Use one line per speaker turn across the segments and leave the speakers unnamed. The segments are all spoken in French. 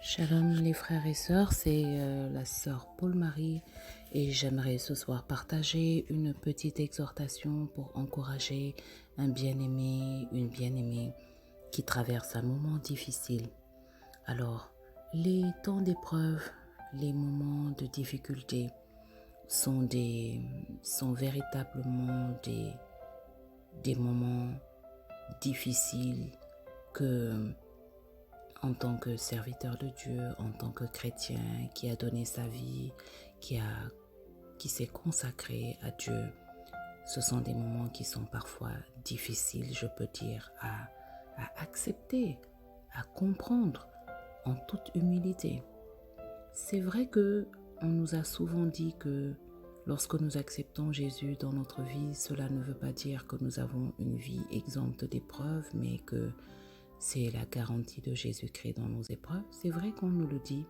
Shalom les frères et sœurs, c'est la sœur Paul-Marie et j'aimerais ce soir partager une petite exhortation pour encourager un bien-aimé, une bien-aimée qui traverse un moment difficile. Alors, les temps d'épreuve, les moments de difficulté sont véritablement des moments difficiles que en tant que serviteur de Dieu, en tant que chrétien qui a donné sa vie, qui s'est consacré à Dieu, ce sont des moments qui sont parfois difficiles, je peux dire, à accepter, à comprendre en toute humilité. C'est vrai que on nous a souvent dit que lorsque nous acceptons Jésus dans notre vie, cela ne veut pas dire que nous avons une vie exempte d'épreuves, mais que c'est la garantie de Jésus-Christ dans nos épreuves. C'est vrai qu'on nous le dit,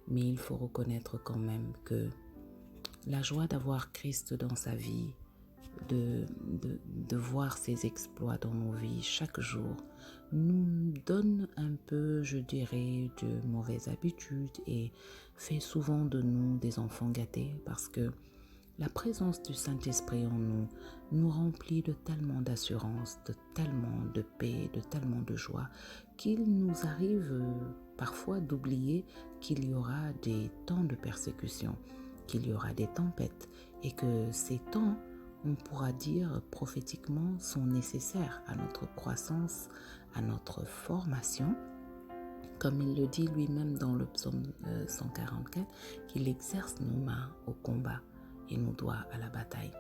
mais il faut reconnaître quand même que la joie d'avoir Christ dans sa vie, de voir ses exploits dans nos vies chaque jour, nous donne un peu, je dirais, de mauvaises habitudes et fait souvent de nous des enfants gâtés parce que la présence du Saint-Esprit en nous remplit de tellement d'assurance, de tellement de paix, de tellement de joie, qu'il nous arrive parfois d'oublier qu'il y aura des temps de persécution, qu'il y aura des tempêtes et que ces temps, on pourra dire prophétiquement, sont nécessaires à notre croissance, à notre formation. Comme il le dit lui-même dans le psaume 144, qu'il exerce nos mains au combat et nos doigts à la bataille.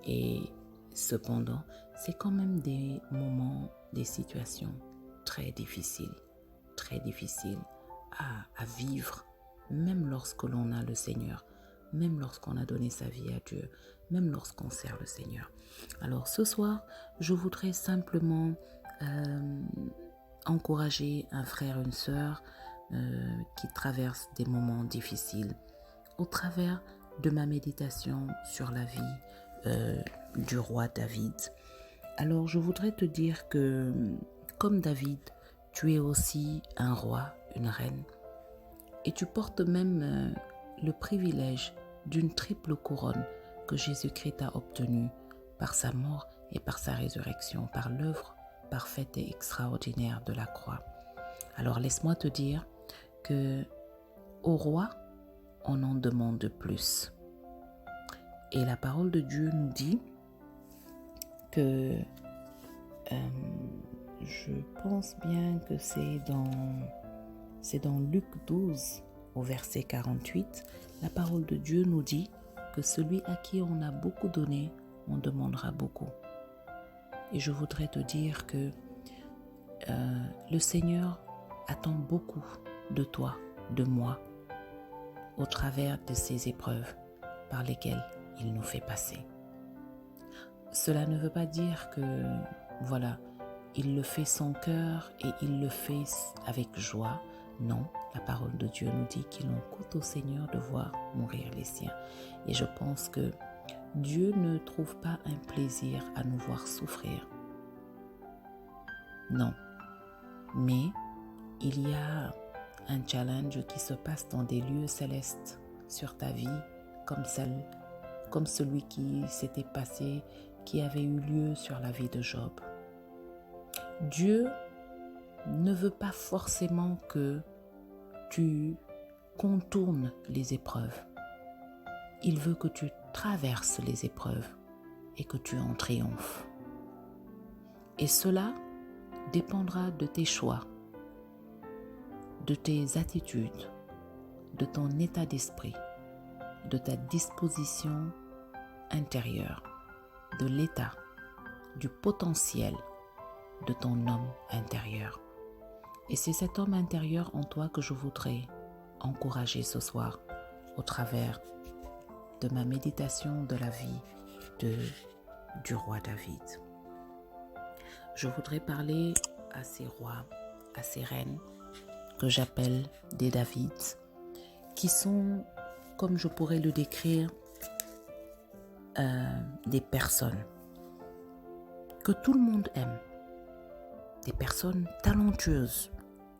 Et cependant, c'est quand même des moments, des situations très difficiles à vivre, même lorsque l'on a le Seigneur, même lorsqu'on a donné sa vie à Dieu, même lorsqu'on sert le Seigneur. Alors ce soir, je voudrais simplement encourager un frère, une sœur qui traverse des moments difficiles au travers de ma méditation sur la vie du roi David. Alors je voudrais te dire que comme David, tu es aussi un roi, une reine, et tu portes même le privilège d'une triple couronne que Jésus-Christ a obtenue par sa mort et par sa résurrection, par l'œuvre parfaite et extraordinaire de la croix. Alors laisse-moi te dire que au roi, on en demande plus. Et la parole de Dieu nous dit que je pense bien que c'est dans Luc 12 au verset 48, la parole de Dieu nous dit que celui à qui on a beaucoup donné, on demandera beaucoup. Et je voudrais te dire que le Seigneur attend beaucoup de toi, de moi, au travers de ces épreuves par lesquelles il nous fait passer. Cela ne veut pas dire que, voilà, il le fait sans cœur et il le fait avec joie. Non, la parole de Dieu nous dit qu'il en coûte au Seigneur de voir mourir les siens. Et je pense que Dieu ne trouve pas un plaisir à nous voir souffrir. Non, mais il y a un challenge qui se passe dans des lieux célestes sur ta vie, comme celui qui s'était passé, qui avait eu lieu sur la vie de Job. Dieu ne veut pas forcément que tu contournes les épreuves. Il veut que tu traverses les épreuves et que tu en triomphes. Et cela dépendra de tes choix, de tes attitudes, de ton état d'esprit, de ta disposition intérieure, de l'état, du potentiel de ton homme intérieur. Et c'est cet homme intérieur en toi que je voudrais encourager ce soir au travers de ma méditation de la vie du roi David. Je voudrais parler à ces rois, à ces reines que j'appelle des Davids, qui sont, comme je pourrais le décrire, des personnes que tout le monde aime, des personnes talentueuses,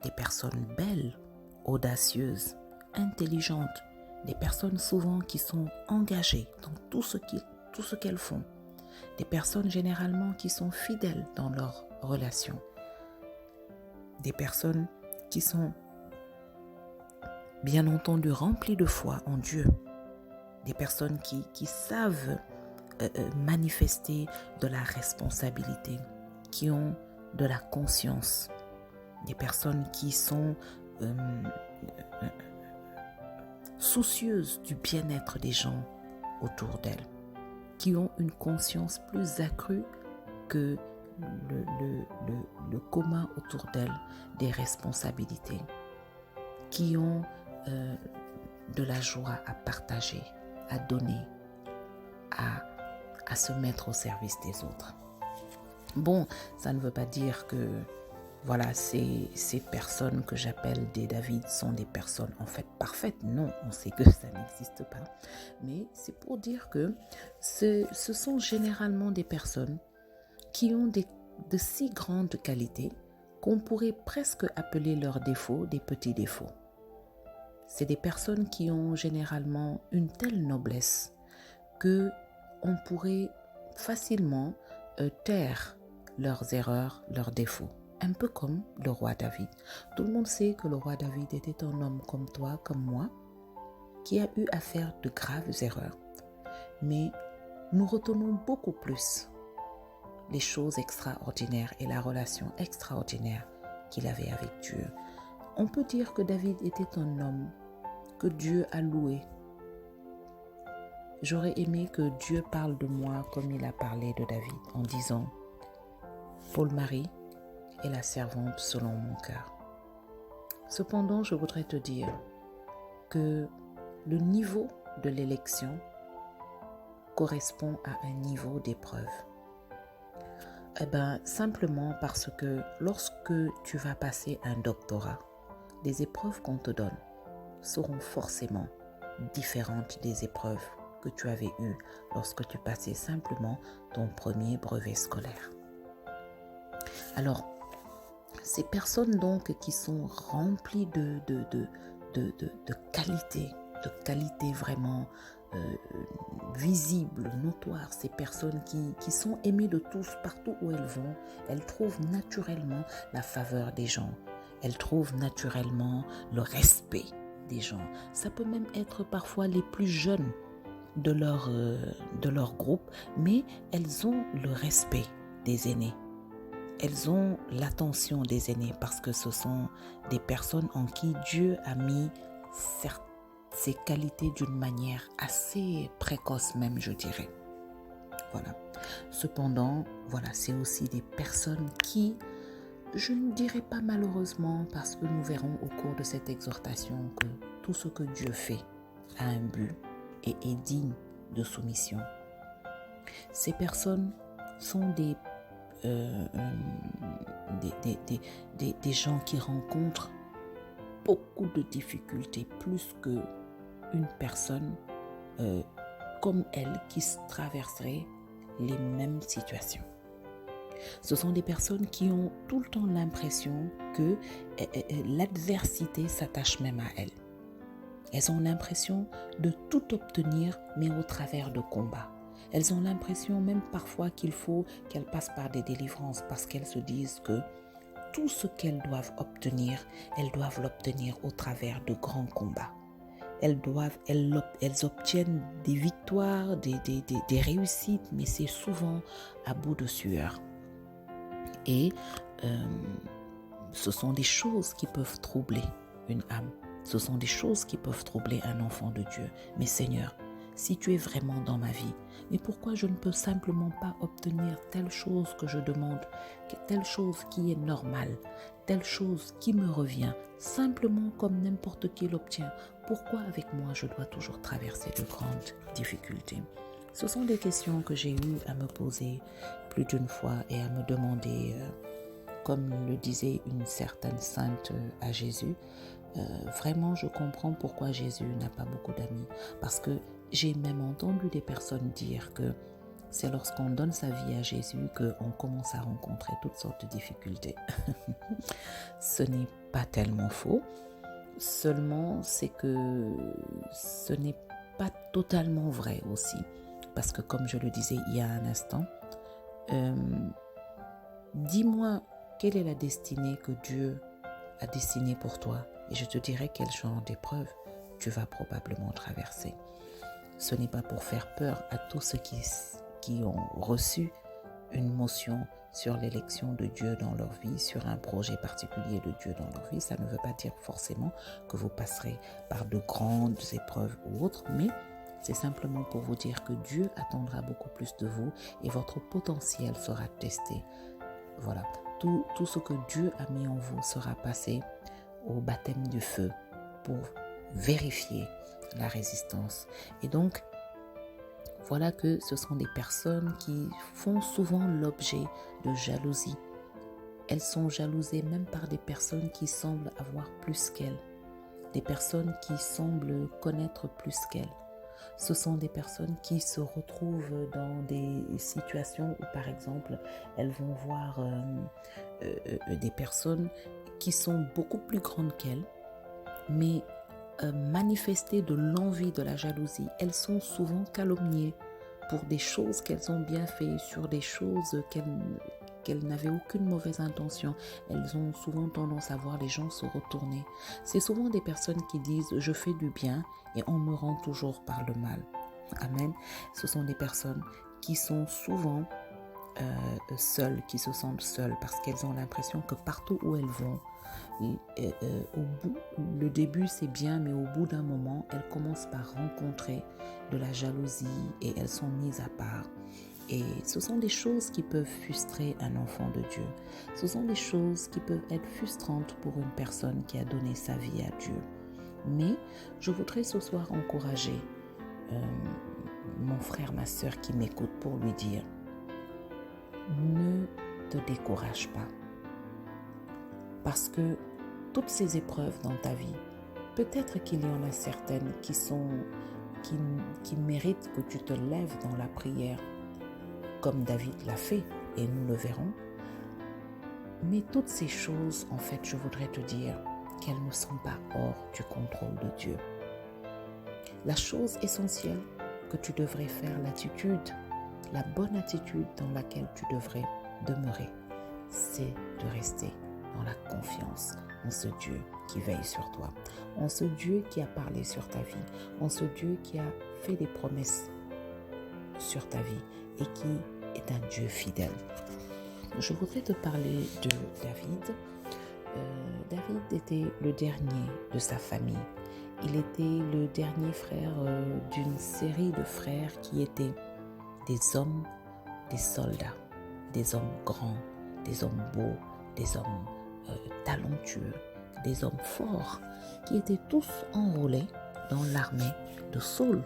des personnes belles, audacieuses, intelligentes, des personnes souvent qui sont engagées dans tout ce qu'elles font, des personnes généralement qui sont fidèles dans leurs relations, des personnes qui sont bien entendu remplies de foi en Dieu, des personnes qui savent manifester de la responsabilité, qui ont de la conscience, des personnes qui sont soucieuses du bien-être des gens autour d'elles, qui ont une conscience plus accrue que le commun autour d'elles des responsabilités, qui ont de la joie à partager, à donner, à se mettre au service des autres. Bon, ça ne veut pas dire que voilà, ces personnes que j'appelle des David sont des personnes en fait parfaites. Non, on sait que ça n'existe pas. Mais c'est pour dire que ce sont généralement des personnes qui ont de si grandes qualités qu'on pourrait presque appeler leurs défauts des petits défauts. C'est des personnes qui ont généralement une telle noblesse que on pourrait facilement taire leurs erreurs, leurs défauts. Un peu comme le roi David. Tout le monde sait que le roi David était un homme comme toi, comme moi, qui a eu à faire de graves erreurs. Mais nous retenons beaucoup plus les choses extraordinaires et la relation extraordinaire qu'il avait avec Dieu. On peut dire que David était un homme que Dieu a loué. J'aurais aimé que Dieu parle de moi comme il a parlé de David en disant « Paul Marie est la servante selon mon cœur ». Cependant, je voudrais te dire que le niveau de l'élection correspond à un niveau d'épreuve. Simplement parce que lorsque tu vas passer un doctorat, les épreuves qu'on te donne seront forcément différentes des épreuves que tu avais eues lorsque tu passais simplement ton premier brevet scolaire. Alors, ces personnes donc qui sont remplies de qualité vraiment visibles, notoires, ces personnes qui sont aimées de tous partout où elles vont, elles trouvent naturellement la faveur des gens, elles trouvent naturellement le respect des gens. Ça peut même être parfois les plus jeunes de leur groupe, mais elles ont le respect des aînés. Elles ont l'attention des aînés parce que ce sont des personnes en qui Dieu a mis ces qualités d'une manière assez précoce même, je dirais. Voilà. Cependant, voilà, c'est aussi des personnes qui, je ne dirais pas malheureusement, parce que nous verrons au cours de cette exhortation que tout ce que Dieu fait a un but et est digne de soumission. Ces personnes sont des gens qui rencontrent beaucoup de difficultés, plus qu'une personne comme elle qui traverserait les mêmes situations. Ce sont des personnes qui ont tout le temps l'impression que l'adversité s'attache même à elles. Elles ont l'impression de tout obtenir, mais au travers de combats. Elles ont l'impression même parfois qu'il faut qu'elles passent par des délivrances parce qu'elles se disent que tout ce qu'elles doivent obtenir, elles doivent l'obtenir au travers de grands combats. Elles obtiennent des victoires, des réussites, mais c'est souvent à bout de sueur. Et ce sont des choses qui peuvent troubler une âme. Ce sont des choses qui peuvent troubler un enfant de Dieu. Mais Seigneur, si tu es vraiment dans ma vie, mais pourquoi je ne peux simplement pas obtenir telle chose que je demande, telle chose qui est normale, telle chose qui me revient, simplement comme n'importe qui l'obtient? Pourquoi avec moi je dois toujours traverser de grandes difficultés? Ce sont des questions que j'ai eu à me poser plus d'une fois et à me demander, comme le disait une certaine sainte à Jésus, vraiment je comprends pourquoi Jésus n'a pas beaucoup d'amis, parce que j'ai même entendu des personnes dire que c'est lorsqu'on donne sa vie à Jésus qu'on commence à rencontrer toutes sortes de difficultés. Ce n'est pas tellement faux. Seulement, c'est que ce n'est pas totalement vrai aussi. Parce que comme je le disais il y a un instant, dis-moi quelle est la destinée que Dieu a destinée pour toi et je te dirai quel genre d'épreuve tu vas probablement traverser. Ce n'est pas pour faire peur à tous ceux qui ont reçu une motion sur l'élection de Dieu dans leur vie, sur un projet particulier de Dieu dans leur vie. Ça ne veut pas dire forcément que vous passerez par de grandes épreuves ou autres, mais c'est simplement pour vous dire que Dieu attendra beaucoup plus de vous et votre potentiel sera testé. Voilà, tout ce que Dieu a mis en vous sera passé au baptême du feu pour vérifier la résistance. Et donc, voilà que ce sont des personnes qui font souvent l'objet de jalousie. Elles sont jalousées même par des personnes qui semblent avoir plus qu'elles, des personnes qui semblent connaître plus qu'elles. Ce sont des personnes qui se retrouvent dans des situations où, par exemple, elles vont voir des personnes qui sont beaucoup plus grandes qu'elles, mais manifester de l'envie, de la jalousie. Elles sont souvent calomniées pour des choses qu'elles ont bien fait, sur des choses qu'elles n'avaient aucune mauvaise intention. Elles ont souvent tendance à voir les gens se retourner. C'est souvent des personnes qui disent « je fais du bien et on me rend toujours par le mal ». Amen. Ce sont des personnes qui sont souvent seules, qui se sentent seules parce qu'elles ont l'impression que partout où elles vont, le début c'est bien, mais au bout d'un moment, elles commencent par rencontrer de la jalousie et elles sont mises à part. Et ce sont des choses qui peuvent frustrer un enfant de Dieu. Ce sont des choses qui peuvent être frustrantes pour une personne qui a donné sa vie à Dieu. Mais je voudrais ce soir encourager mon frère, ma sœur qui m'écoute pour lui dire: ne te décourage pas. Parce que toutes ces épreuves dans ta vie, peut-être qu'il y en a certaines qui méritent que tu te lèves dans la prière, comme David l'a fait, et nous le verrons. Mais toutes ces choses, en fait, je voudrais te dire qu'elles ne sont pas hors du contrôle de Dieu. La chose essentielle que tu devrais faire, l'attitude, la bonne attitude dans laquelle tu devrais demeurer, c'est de rester dans la confiance en ce Dieu qui veille sur toi, en ce Dieu qui a parlé sur ta vie, en ce Dieu qui a fait des promesses sur ta vie et qui est un Dieu fidèle. Je voudrais te parler de David. David était le dernier de sa famille. Il était le dernier frère d'une série de frères qui étaient des hommes, des soldats, des hommes grands, des hommes beaux, des hommes talentueux, des hommes forts, qui étaient tous enrôlés dans l'armée de Saül.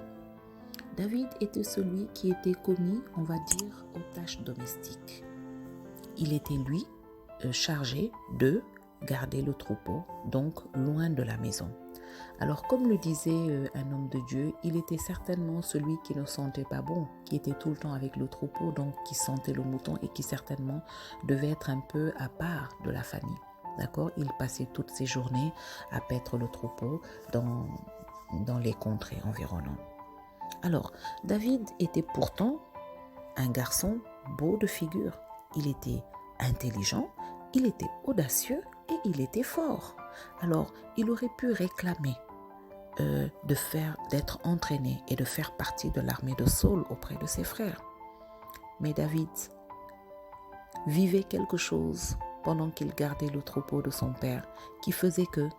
David était celui qui était commis, on va dire, aux tâches domestiques. Il était, lui, chargé de garder le troupeau, donc loin de la maison. Alors, comme le disait un homme de Dieu, il était certainement celui qui ne sentait pas bon, qui était tout le temps avec le troupeau, donc qui sentait le mouton et qui certainement devait être un peu à part de la famille. D'accord? Il passait toutes ses journées à paître le troupeau dans les contrées environnantes. Alors, David était pourtant un garçon beau de figure. Il était intelligent, il était audacieux et il était fort. Alors, il aurait pu réclamer d'être entraîné et de faire partie de l'armée de Saül auprès de ses frères. Mais David vivait quelque chose pendant qu'il gardait le troupeau de son père qui faisait que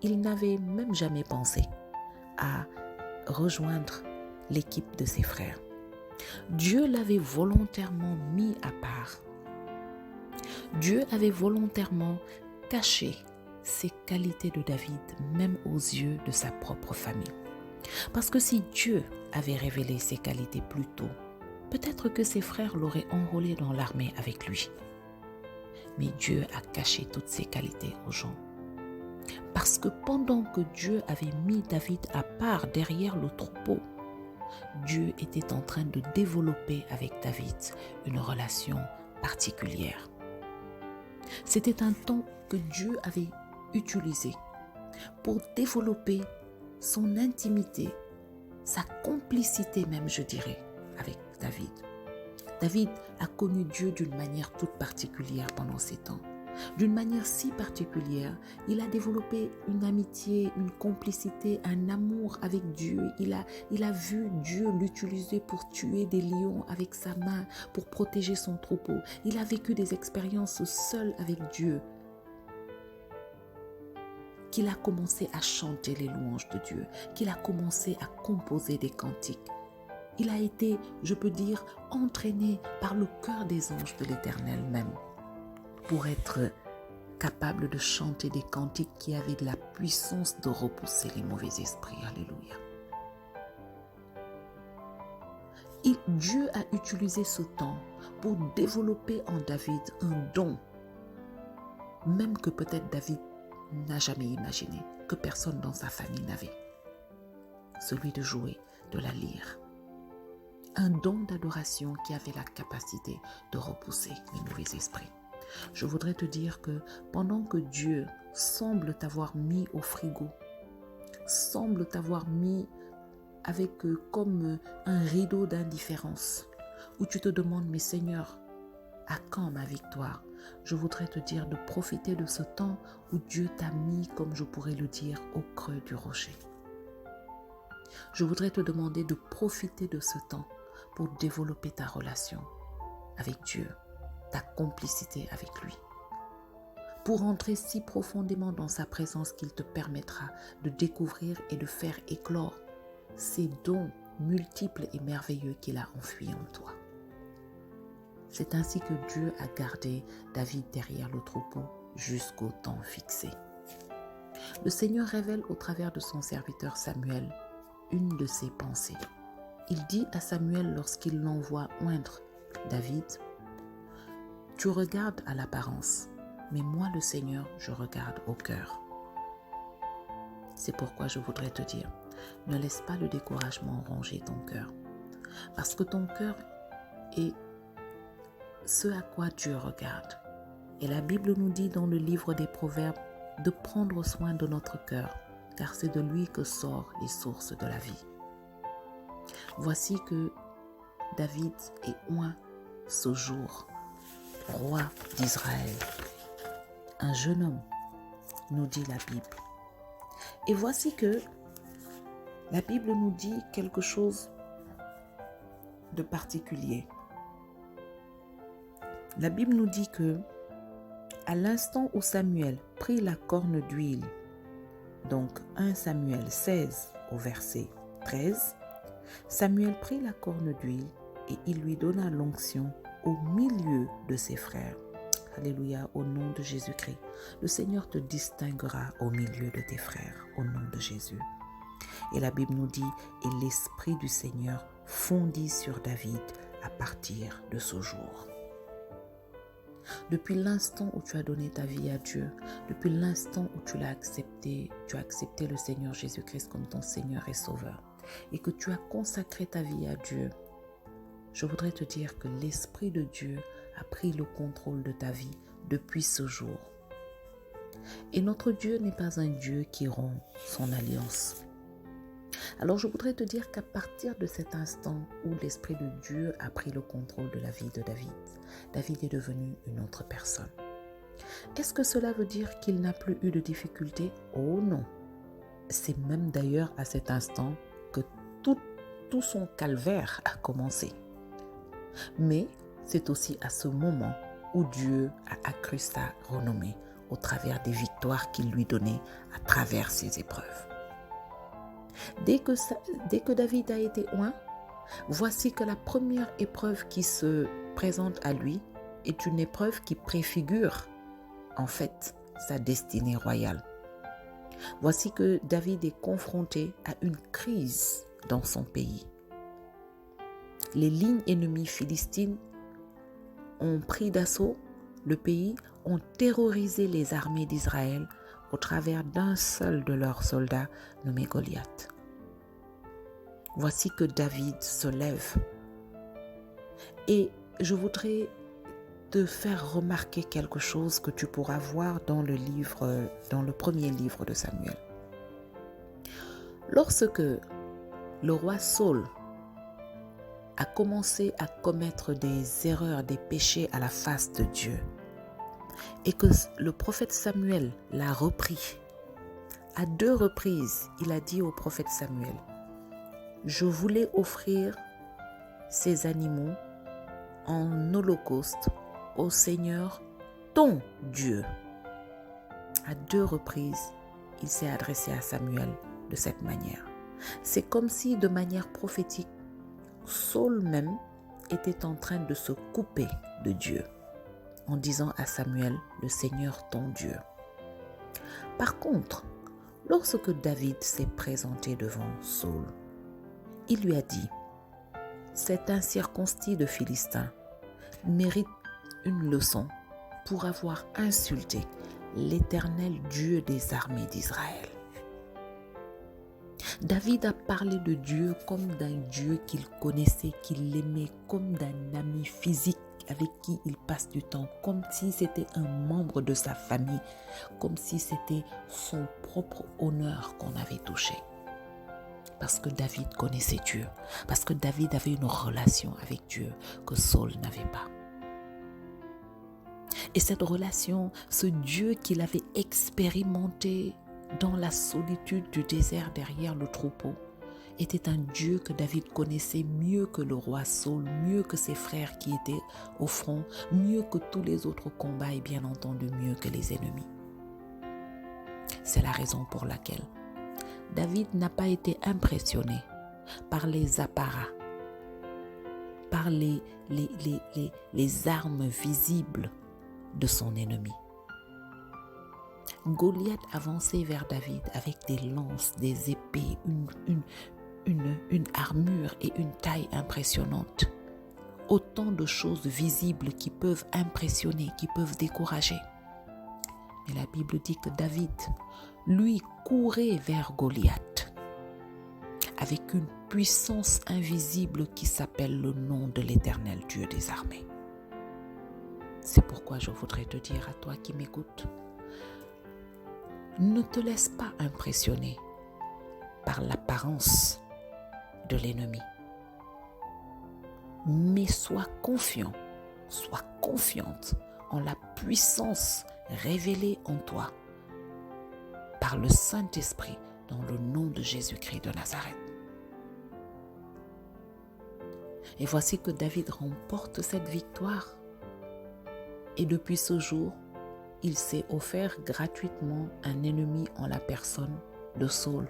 il n'avait même jamais pensé à rejoindre l'équipe de ses frères. Dieu l'avait volontairement mis à part. Dieu avait volontairement caché ces qualités de David, même aux yeux de sa propre famille. Parce que si Dieu avait révélé ses qualités plus tôt, peut-être que ses frères l'auraient enrôlé dans l'armée avec lui. Mais Dieu a caché toutes ces qualités aux gens. Parce que pendant que Dieu avait mis David à part derrière le troupeau, Dieu était en train de développer avec David une relation particulière. C'était un temps que Dieu avait utilisé pour développer son intimité, sa complicité même, je dirais, avec David. David a connu Dieu d'une manière toute particulière pendant ces temps. D'une manière si particulière, il a développé une amitié, une complicité, un amour avec Dieu. Il a vu Dieu l'utiliser pour tuer des lions avec sa main, pour protéger son troupeau. Il a vécu des expériences seul avec Dieu, qu'il a commencé à chanter les louanges de Dieu, qu'il a commencé à composer des cantiques. Il a été, je peux dire, entraîné par le cœur des anges de l'Éternel même, pour être capable de chanter des cantiques qui avaient de la puissance de repousser les mauvais esprits. Alléluia. Dieu a utilisé ce temps pour développer en David un don, même que peut-être David n'a jamais imaginé, que personne dans sa famille n'avait. Celui de jouer de la lyre. Un don d'adoration qui avait la capacité de repousser les mauvais esprits. Je voudrais te dire que pendant que Dieu semble t'avoir mis au frigo, semble t'avoir mis avec comme un rideau d'indifférence, où tu te demandes, mais Seigneur, à quand ma victoire? Je voudrais te dire de profiter de ce temps où Dieu t'a mis, comme je pourrais le dire, au creux du rocher. Je voudrais te demander de profiter de ce temps pour développer ta relation avec Dieu, ta complicité avec lui, pour entrer si profondément dans sa présence qu'il te permettra de découvrir et de faire éclore ces dons multiples et merveilleux qu'il a enfuis en toi. C'est ainsi que Dieu a gardé David derrière le troupeau jusqu'au temps fixé. Le Seigneur révèle au travers de son serviteur Samuel une de ses pensées. Il dit à Samuel lorsqu'il l'envoie oindre David, « Tu regardes à l'apparence, mais moi le Seigneur, je regarde au cœur. » C'est pourquoi je voudrais te dire, ne laisse pas le découragement ronger ton cœur, parce que ton cœur est ce à quoi Dieu regarde. Et la Bible nous dit dans le livre des Proverbes de prendre soin de notre cœur, car c'est de lui que sortent les sources de la vie. Voici que David est oint ce jour, roi d'Israël. Un jeune homme, nous dit la Bible. Et voici que la Bible nous dit quelque chose de particulier. La Bible nous dit que à l'instant où Samuel prit la corne d'huile, donc 1 Samuel 16 au verset 13, Samuel prit la corne d'huile et il lui donna l'onction au milieu de ses frères. Alléluia, au nom de Jésus-Christ. Le Seigneur te distinguera au milieu de tes frères, au nom de Jésus. Et la Bible nous dit, et l'Esprit du Seigneur fondit sur David à partir de ce jour. Depuis l'instant où tu as donné ta vie à Dieu, depuis l'instant où tu l'as accepté, tu as accepté le Seigneur Jésus-Christ comme ton Seigneur et Sauveur, et que tu as consacré ta vie à Dieu, je voudrais te dire que l'Esprit de Dieu a pris le contrôle de ta vie depuis ce jour. Et notre Dieu n'est pas un Dieu qui rompt son alliance. Alors je voudrais te dire qu'à partir de cet instant où l'Esprit de Dieu a pris le contrôle de la vie de David, David est devenu une autre personne. Est-ce que cela veut dire qu'il n'a plus eu de difficultés? Oh non! C'est même d'ailleurs à cet instant que tout son calvaire a commencé. Mais c'est aussi à ce moment où Dieu a accru sa renommée au travers des victoires qu'il lui donnait à travers ses épreuves. Dès que David a été oint, voici que la première épreuve qui se présente à lui est une épreuve qui préfigure en fait sa destinée royale. Voici que David est confronté à une crise dans son pays. Les lignes ennemies philistines ont pris d'assaut le pays, ont terrorisé les armées d'Israël au travers d'un seul de leurs soldats nommé Goliath. Voici que David se lève. Et je voudrais te faire remarquer quelque chose que tu pourras voir dans le premier livre de Samuel. Lorsque le roi Saul a commencé à commettre des erreurs, des péchés à la face de Dieu, et que le prophète Samuel l'a repris, à 2 reprises, il a dit au prophète Samuel, « Je voulais offrir ces animaux en holocauste au Seigneur, ton Dieu. » À 2 reprises, il s'est adressé à Samuel de cette manière. C'est comme si, de manière prophétique, Saul même était en train de se couper de Dieu en disant à Samuel, le Seigneur ton Dieu. Par contre, lorsque David s'est présenté devant Saul, il lui a dit, cet incirconcis de Philistin mérite une leçon pour avoir insulté l'Éternel Dieu des armées d'Israël. David a parlé de Dieu comme d'un Dieu qu'il connaissait, qu'il aimait, comme d'un ami physique avec qui il passe du temps, comme si c'était un membre de sa famille, comme si c'était son propre honneur qu'on avait touché. Parce que David connaissait Dieu, parce que David avait une relation avec Dieu que Saul n'avait pas. Et cette relation, ce Dieu qu'il avait expérimenté dans la solitude du désert derrière le troupeau, était un Dieu que David connaissait mieux que le roi Saul, mieux que ses frères qui étaient au front, mieux que tous les autres combats et bien entendu mieux que les ennemis. C'est la raison pour laquelle David n'a pas été impressionné par les apparats, par les armes visibles de son ennemi. Goliath avançait vers David avec des lances, des épées, une armure et une taille impressionnante. Autant de choses visibles qui peuvent impressionner, qui peuvent décourager. Mais la Bible dit que David, lui, courait vers Goliath avec une puissance invisible qui s'appelle le nom de l'Éternel Dieu des armées. C'est pourquoi je voudrais te dire à toi qui m'écoutes, ne te laisse pas impressionner par l'apparence de l'ennemi. Mais sois confiant, sois confiante en la puissance révélée en toi par le Saint-Esprit dans le nom de Jésus-Christ de Nazareth. Et voici que David remporte cette victoire. Et depuis ce jour, il s'est offert gratuitement un ennemi en la personne de Saul.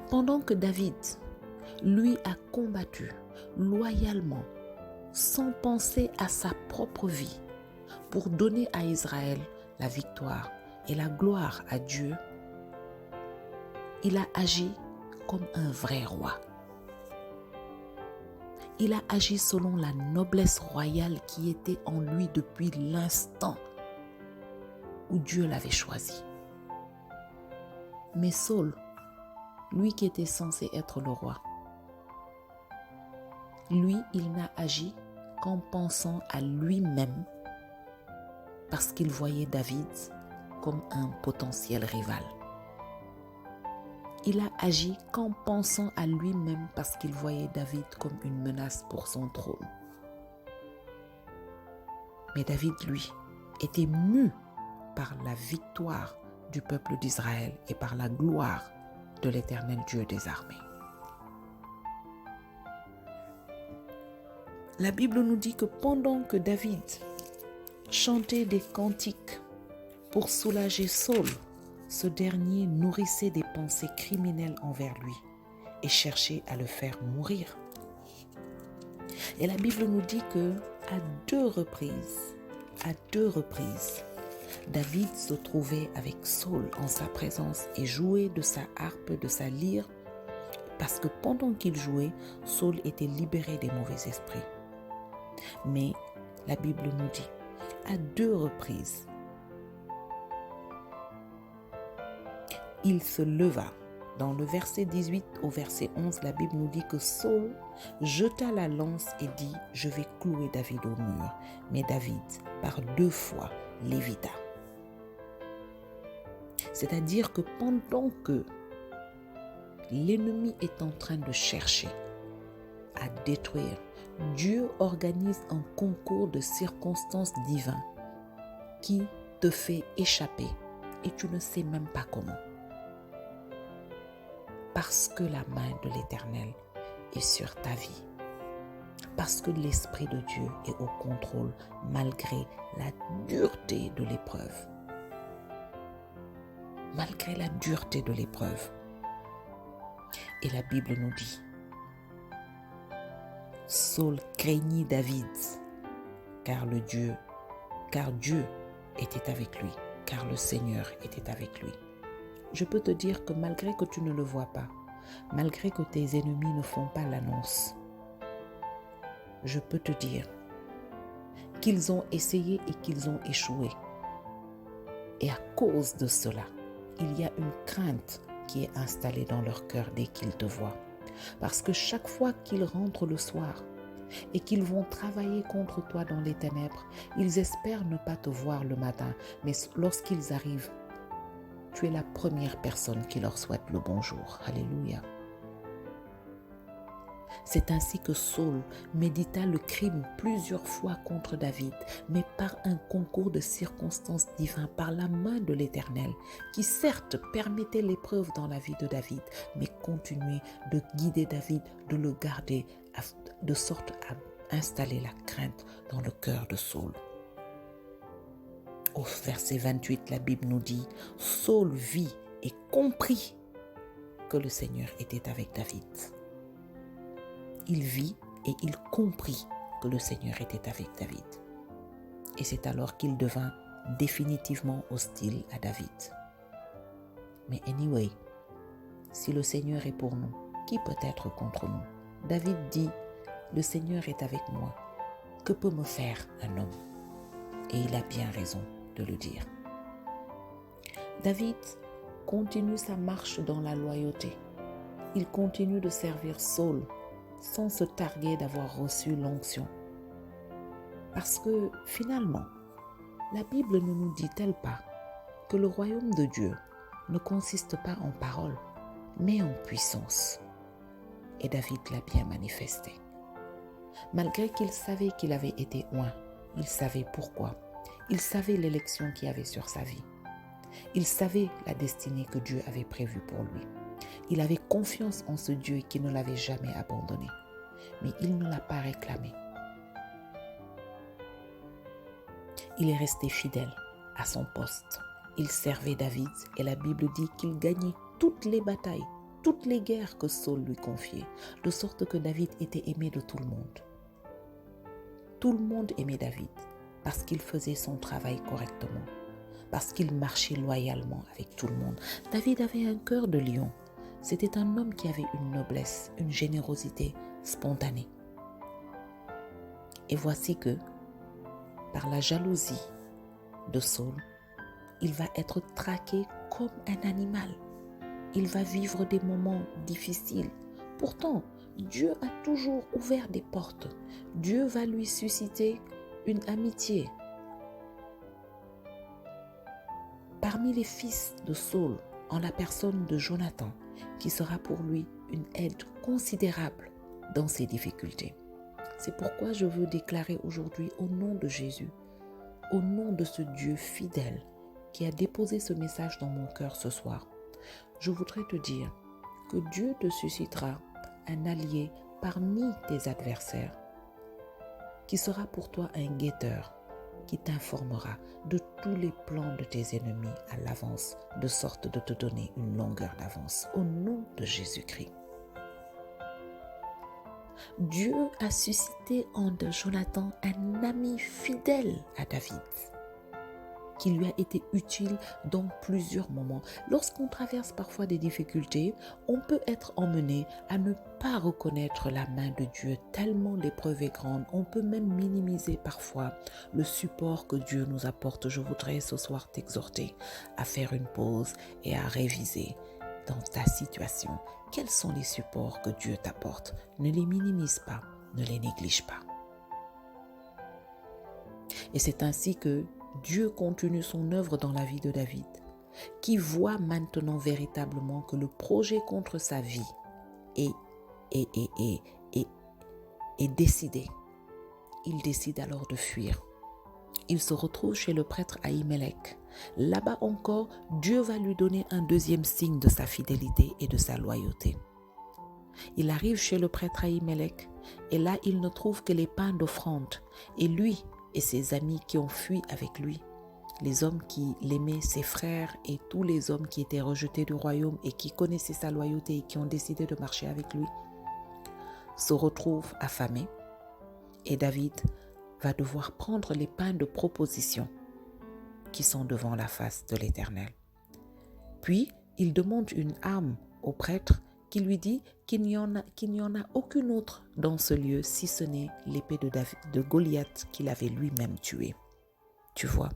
Pendant que David, lui, a combattu loyalement, sans penser à sa propre vie, pour donner à Israël la victoire et la gloire à Dieu, il a agi comme un vrai roi. Il a agi selon la noblesse royale qui était en lui depuis l'instant où Dieu l'avait choisi. Mais Saul, lui qui était censé être le roi, lui, il n'a agi qu'en pensant à lui-même parce qu'il voyait David comme un potentiel rival. Il a agi qu'en pensant à lui-même parce qu'il voyait David comme une menace pour son trône. Mais David, lui, était mu par la victoire du peuple d'Israël et par la gloire de l'Éternel Dieu des armées. La Bible nous dit que pendant que David chantait des cantiques pour soulager Saul, ce dernier nourrissait des pensées criminelles envers lui et cherchait à le faire mourir. Et la Bible nous dit que à deux reprises, David se trouvait avec Saul en sa présence et jouait de sa harpe, de sa lyre, parce que pendant qu'il jouait, Saul était libéré des mauvais esprits. Mais la Bible nous dit, à 2 reprises, il se leva. Dans le verset 18 au verset 11, la Bible nous dit que Saul jeta la lance et dit « Je vais clouer David au mur ». Mais David, par 2 fois, l'évita. C'est-à-dire que pendant que l'ennemi est en train de chercher à détruire, Dieu organise un concours de circonstances divines qui te fait échapper et tu ne sais même pas comment. Parce que la main de l'Éternel est sur ta vie. Parce que l'Esprit de Dieu est au contrôle malgré la dureté de l'épreuve. Malgré la dureté de l'épreuve. Et la Bible nous dit, Saul craignit David, car Dieu était avec lui, car le Seigneur était avec lui. Je peux te dire que malgré que tu ne le vois pas, malgré que tes ennemis ne font pas l'annonce, je peux te dire qu'ils ont essayé et qu'ils ont échoué. Et à cause de cela, il y a une crainte qui est installée dans leur cœur dès qu'ils te voient. Parce que chaque fois qu'ils rentrent le soir et qu'ils vont travailler contre toi dans les ténèbres, ils espèrent ne pas te voir le matin, mais lorsqu'ils arrivent, tu es la première personne qui leur souhaite le bonjour. Alléluia. C'est ainsi que Saul médita le crime plusieurs fois contre David, mais par un concours de circonstances divines, par la main de l'Éternel, qui certes permettait l'épreuve dans la vie de David, mais continuait de guider David, de le garder, de sorte à installer la crainte dans le cœur de Saul. Au verset 28, la Bible nous dit, Saul vit et comprit que le Seigneur était avec David. Il vit et il comprit que le Seigneur était avec David. Et c'est alors qu'il devint définitivement hostile à David. Mais anyway, si le Seigneur est pour nous, qui peut être contre nous? David dit, le Seigneur est avec moi. Que peut me faire un homme? Et il a bien raison de le dire. David continue sa marche dans la loyauté. Il continue de servir Saul sans se targuer d'avoir reçu l'onction. Parce que finalement, la Bible ne nous dit-elle pas que le royaume de Dieu ne consiste pas en paroles, mais en puissance. Et David l'a bien manifesté. Malgré qu'il savait qu'il avait été oint, il savait pourquoi. Il savait l'élection qu'il y avait sur sa vie. Il savait la destinée que Dieu avait prévue pour lui. Il avait confiance en ce Dieu qui ne l'avait jamais abandonné. Mais il ne l'a pas réclamé. Il est resté fidèle à son poste. Il servait David et la Bible dit qu'il gagnait toutes les batailles, toutes les guerres que Saul lui confiait, de sorte que David était aimé de tout le monde. Tout le monde aimait David parce qu'il faisait son travail correctement, parce qu'il marchait loyalement avec tout le monde. David avait un cœur de lion. C'était un homme qui avait une noblesse, une générosité spontanée. Et voici que, par la jalousie de Saul, il va être traqué comme un animal. Il va vivre des moments difficiles. Pourtant, Dieu a toujours ouvert des portes. Dieu va lui susciter une amitié. Parmi les fils de Saul, en la personne de Jonathan, qui sera pour lui une aide considérable dans ses difficultés. C'est pourquoi je veux déclarer aujourd'hui au nom de Jésus, au nom de ce Dieu fidèle qui a déposé ce message dans mon cœur ce soir, je voudrais te dire que Dieu te suscitera un allié parmi tes adversaires qui sera pour toi un guetteur qui t'informera de tous les plans de tes ennemis à l'avance, de sorte de te donner une longueur d'avance au nom de Jésus-Christ. Dieu a suscité en Jonathan un ami fidèle à David, qui lui a été utile dans plusieurs moments. Lorsqu'on traverse parfois des difficultés, on peut être emmené à ne pas reconnaître la main de Dieu tellement l'épreuve est grande. On peut même minimiser parfois le support que Dieu nous apporte. Je voudrais ce soir t'exhorter à faire une pause et à réviser dans ta situation. Quels sont les supports que Dieu t'apporte? Ne les minimise pas, ne les néglige pas. Et c'est ainsi que Dieu continue son œuvre dans la vie de David. qui voit maintenant véritablement que le projet contre sa vie est décidé. Il décide alors de fuir. Il se retrouve chez le prêtre Ahimelech. Là-bas encore, Dieu va lui donner un deuxième signe de sa fidélité et de sa loyauté. Il arrive chez le prêtre Ahimelech et là, il ne trouve que les pains d'offrande. Et lui et ses amis qui ont fui avec lui, les hommes qui l'aimaient, ses frères et tous les hommes qui étaient rejetés du royaume et qui connaissaient sa loyauté et qui ont décidé de marcher avec lui, se retrouvent affamés. Et David va devoir prendre les pains de proposition qui sont devant la face de l'Éternel. Puis, il demande une arme au prêtre qui lui dit qu'il n'y en a aucune autre dans ce lieu si ce n'est l'épée de Goliath qu'il avait lui-même tuée. Tu vois,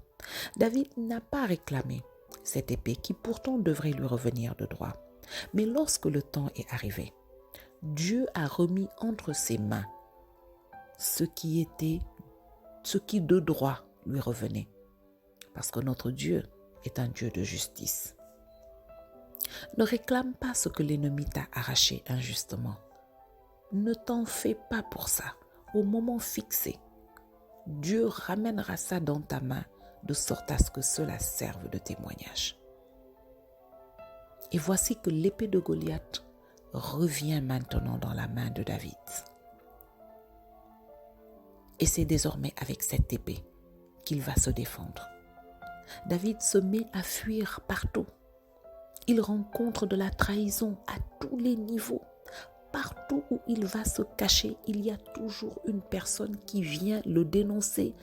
David n'a pas réclamé cette épée qui pourtant devrait lui revenir de droit. Mais lorsque le temps est arrivé, Dieu a remis entre ses mains ce qui de droit lui revenait. Parce que notre Dieu est un Dieu de justice. Ne réclame pas ce que l'ennemi t'a arraché injustement. Ne t'en fais pas pour ça. Au moment fixé, Dieu ramènera ça dans ta main de sorte à ce que cela serve de témoignage. Et voici que l'épée de Goliath revient maintenant dans la main de David. Et c'est désormais avec cette épée qu'il va se défendre. David se met à fuir partout. Il rencontre de la trahison à tous les niveaux. Partout où il va se cacher, il y a toujours une personne qui vient le dénoncer,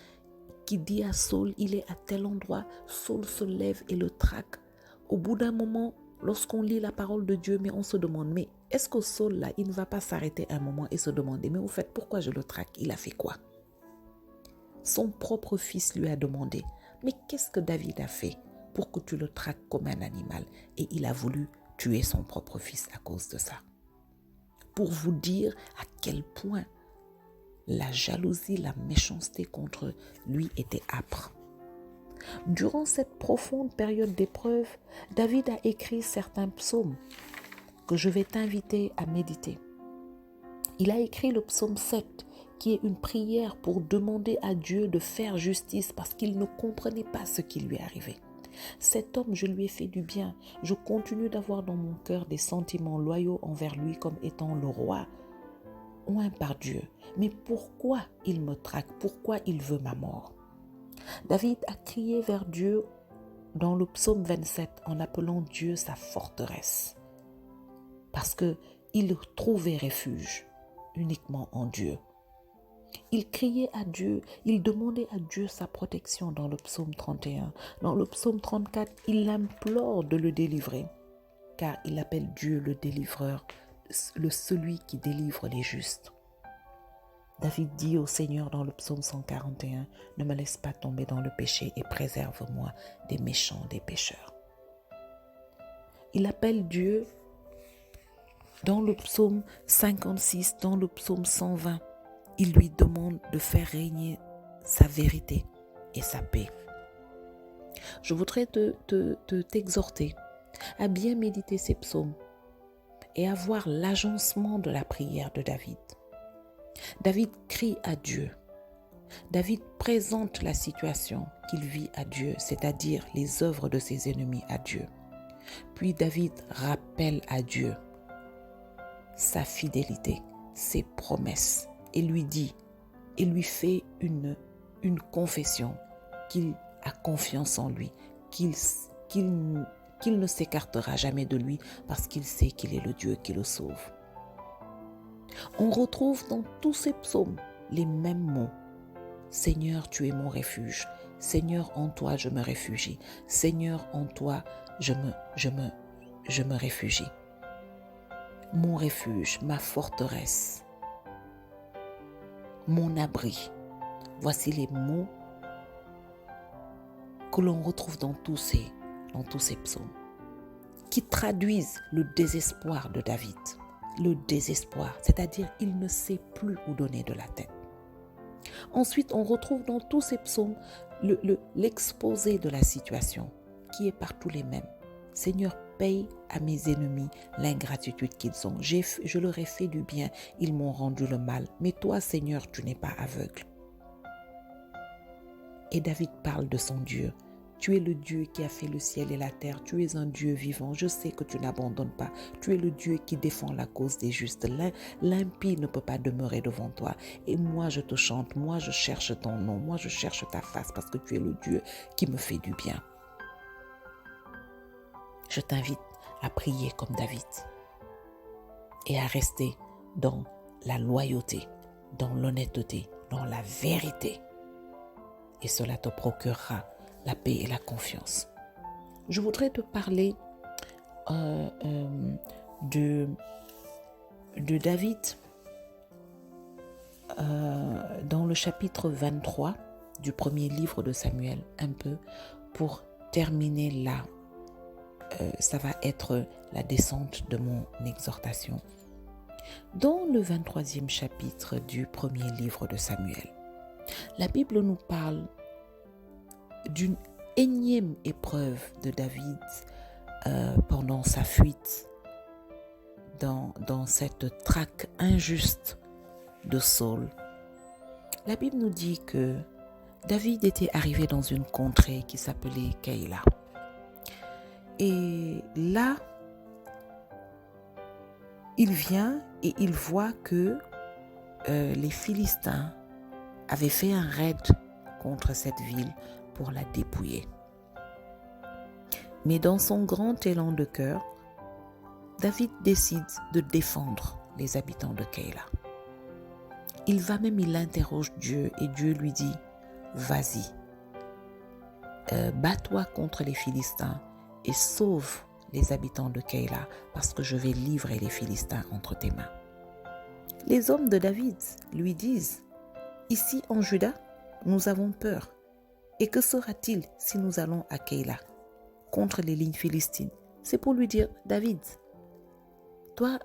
qui dit à Saul, il est à tel endroit. Saul se lève et le traque. Au bout d'un moment, lorsqu'on lit la parole de Dieu, mais on se demande, mais est-ce que Saul là, il ne va pas s'arrêter un moment et se demander, mais au fait, pourquoi je le traque? Il a fait quoi? Son propre fils lui a demandé, mais qu'est-ce que David a fait pour que tu le traques comme un animal? Et il a voulu tuer son propre fils à cause de ça. Pour vous dire à quel point la jalousie, la méchanceté contre lui était âpre. Durant cette profonde période d'épreuve, David a écrit certains psaumes que je vais t'inviter à méditer. Il a écrit le psaume 7, qui est une prière pour demander à Dieu de faire justice parce qu'il ne comprenait pas ce qui lui arrivait. Cet homme, je lui ai fait du bien. Je continue d'avoir dans mon cœur des sentiments loyaux envers lui comme étant le roi, oint par Dieu. Mais pourquoi il me traque? Pourquoi il veut ma mort? David a crié vers Dieu dans le psaume 27 en appelant Dieu sa forteresse. Parce qu'il trouvait refuge uniquement en Dieu. Il criait à Dieu, il demandait à Dieu sa protection dans le psaume 31. Dans le psaume 34, il implore de le délivrer, car il appelle Dieu le délivreur, celui qui délivre les justes. David dit au Seigneur dans le psaume 141, « Ne me laisse pas tomber dans le péché et préserve-moi des méchants, des pécheurs. » Il appelle Dieu dans le psaume 56, dans le psaume 120. Il lui demande de faire régner sa vérité et sa paix. Je voudrais t'exhorter à bien méditer ces psaumes et à voir l'agencement de la prière de David. David crie à Dieu. David présente la situation qu'il vit à Dieu, c'est-à-dire les œuvres de ses ennemis à Dieu. Puis David rappelle à Dieu sa fidélité, ses promesses, et lui fait une confession qu'il a confiance en lui, qu'il ne s'écartera jamais de lui parce qu'il sait qu'il est le Dieu qui le sauve. On retrouve dans tous ces psaumes les mêmes mots. Seigneur, tu es mon refuge. Seigneur, en toi je me réfugie. Seigneur, en toi je me réfugie. Mon refuge, ma forteresse, mon abri. Voici les mots que l'on retrouve dans tous ces psaumes, qui traduisent le désespoir de David. Le désespoir, c'est-à-dire il ne sait plus où donner de la tête. Ensuite, on retrouve dans tous ces psaumes l'exposé de la situation, qui est partout les mêmes. Seigneur, paye à mes ennemis l'ingratitude qu'ils ont. Je leur ai fait du bien, ils m'ont rendu le mal. Mais toi, Seigneur, tu n'es pas aveugle. Et David parle de son Dieu. Tu es le Dieu qui a fait le ciel et la terre. Tu es un Dieu vivant. Je sais que tu n'abandonnes pas. Tu es le Dieu qui défend la cause des justes. L'impie ne peut pas demeurer devant toi. Et moi, je te chante. Moi, je cherche ton nom. Moi, je cherche ta face parce que tu es le Dieu qui me fait du bien. Je t'invite à prier comme David et à rester dans la loyauté, dans l'honnêteté, dans la vérité. Et cela te procurera la paix et la confiance. Je voudrais te parler de David dans le chapitre 23 du premier livre de Samuel, un peu pour terminer là. Ça va être la descente de mon exhortation. Dans le 23e chapitre du premier livre de Samuel, la Bible nous parle d'une énième épreuve de David pendant sa fuite dans cette traque injuste de Saul. La Bible nous dit que David était arrivé dans une contrée qui s'appelait Keïla. Et là, il vient et il voit que les Philistins avaient fait un raid contre cette ville pour la dépouiller. Mais dans son grand élan de cœur, David décide de défendre les habitants de Keïla. Il va même, il interroge Dieu et Dieu lui dit « Vas-y, bats-toi contre les Philistins et sauve les habitants de Keïla parce que je vais livrer les Philistins entre tes mains. » Les hommes de David lui disent « Ici en Juda, nous avons peur. Et que sera-t-il si nous allons à Keïla contre les lignes philistines ?» C'est pour lui dire « David, toi,